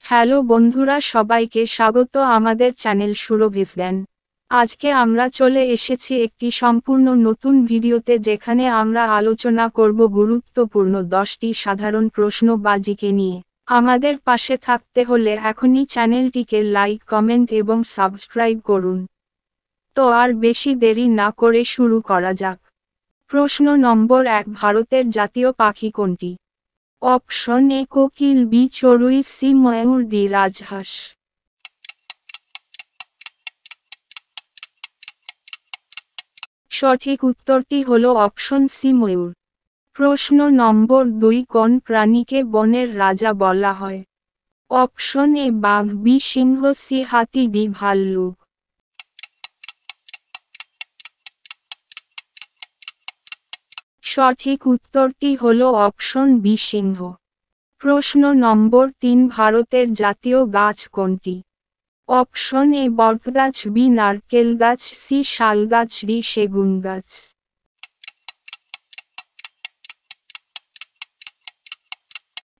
Hello বন্ধুরা, সবাইকে স্বাগত আমাদের চ্যানেল সুরভিস জ্ঞান। আজকে আমরা চলে এসেছি একটি সম্পূর্ণ নতুন ভিডিওতে, যেখানে আমরা আলোচনা করব গুরুত্বপূর্ণ 10টি সাধারণ প্রশ্ন বা জিকে নিয়ে। আমাদের পাশে থাকতে হলে এখনই চ্যানেলটিকে লাইক, কমেন্ট এবং সাবস্ক্রাইব করুন। তো আর বেশি দেরি না করে শুরু করা যাক। প্রশ্ন নম্বর 1, ভারতের জাতীয় পাখি কোনটি? অপশন এ কোকিল, বি চড়ুই, সি ময়ূর, ডি রাজহাঁস। সঠিক উত্তরটি হলো অপশন সি ময়ূর। প্রশ্ন নম্বর 2, কোন প্রাণীকে বনের রাজা বলা হয়? অপশন এ বাঘ, বি সিংহ, সি হাতি, ডি ভাল্লুক। সঠিক উত্তরটি হলো অপশন বি সিংহ। প্রশ্ন নম্বর 3, ভারতের জাতীয় গাছ কোনটি? অপশন এ বটগাছ, বি নারকেল গাছ, সি শাল গাছ, ডি সেগুন গাছ।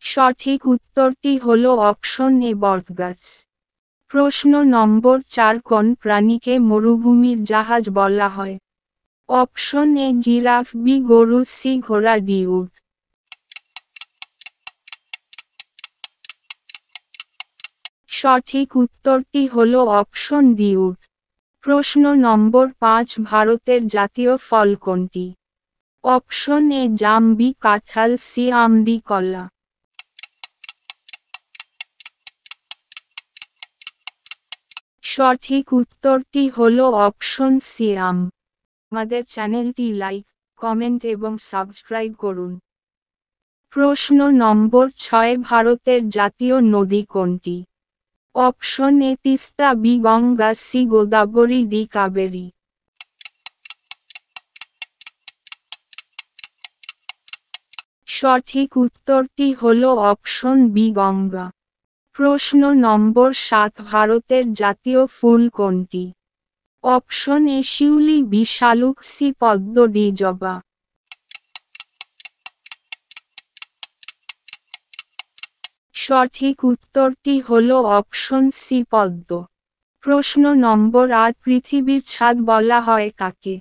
সঠিক উত্তরটি হলো অপশন এ বটগাছ। প্রশ্ন নম্বর 4, কোন প্রাণীকে মরুভূমির জাহাজ বলা হয়? অপশন এ জিরাফ, বি গরু, সি ঘোড়া, ডি উট। সঠিক উত্তরটি হলো অপশন ডি উট। প্রশ্ন নম্বর 5, ভারতের জাতীয় ফল কোনটি? অপশন এ জাম, বি কাঁঠাল, সি আম, ডি কলা। সঠিক উত্তরটি হলো অপশন সি আম। আমাদের চ্যানেলটি লাইক, কমেন্ট এবং সাবস্ক্রাইব করুন। প্রশ্ন নম্বর 6, ভারতের জাতীয় নদী কোনটি? Option A Teesta, B Ganga, C Godavari, D Kaveri. সঠিক উত্তরটি হলো অপশন বি গঙ্গা। প্রশ্ন নম্বর 7, ভারতের জাতীয় ফুল কোনটি? অপশন এ শিউলি, বি শালুক, সি পদ্ম, ডি জবা। সঠিক উত্তরটি হলো অপশন সি পদ্ম। প্রশ্ন নম্বর 8, পৃথিবীর ছাদ বলা হয় কাকে?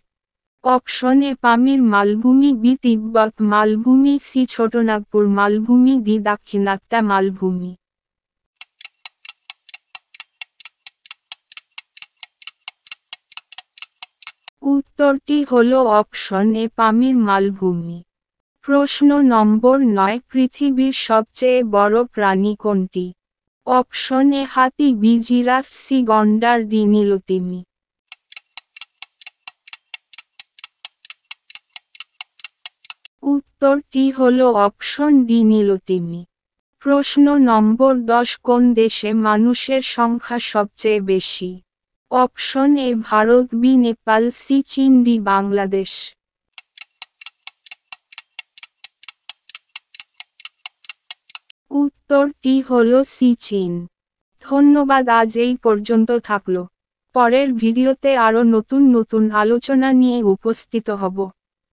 অপশন এ পামির মালভূমি, বি তিব্বত মালভূমি, সি ছোটনাগপুর মালভূমি, ডি দাক্ষিণাত্য মালভূমি। উত্তরটি হলো অপশন এ পামির মালভূমি। প্রশ্ন নম্বর 9, পৃথিবীর সবচেয়ে বড় প্রাণী কোনটি? অপশন এ হাতি, বি জিরাফ, সি গন্ডার, ডি নীলতিমি। উত্তরটি হলো অপশন ডি নীলতিমি। প্রশ্ন নম্বর 10, কোন দেশে মানুষের সংখ্যা সবচেয়ে বেশি? Option A Bharat, B Nepal, C চীন, ডি বাংলাদেশ। উত্তরটি হলো সি চীন। ধন্যবাদ, আজ এই পর্যন্ত থাকলো। পরের ভিডিওতে আরো নতুন নতুন আলোচনা নিয়ে উপস্থিত হব।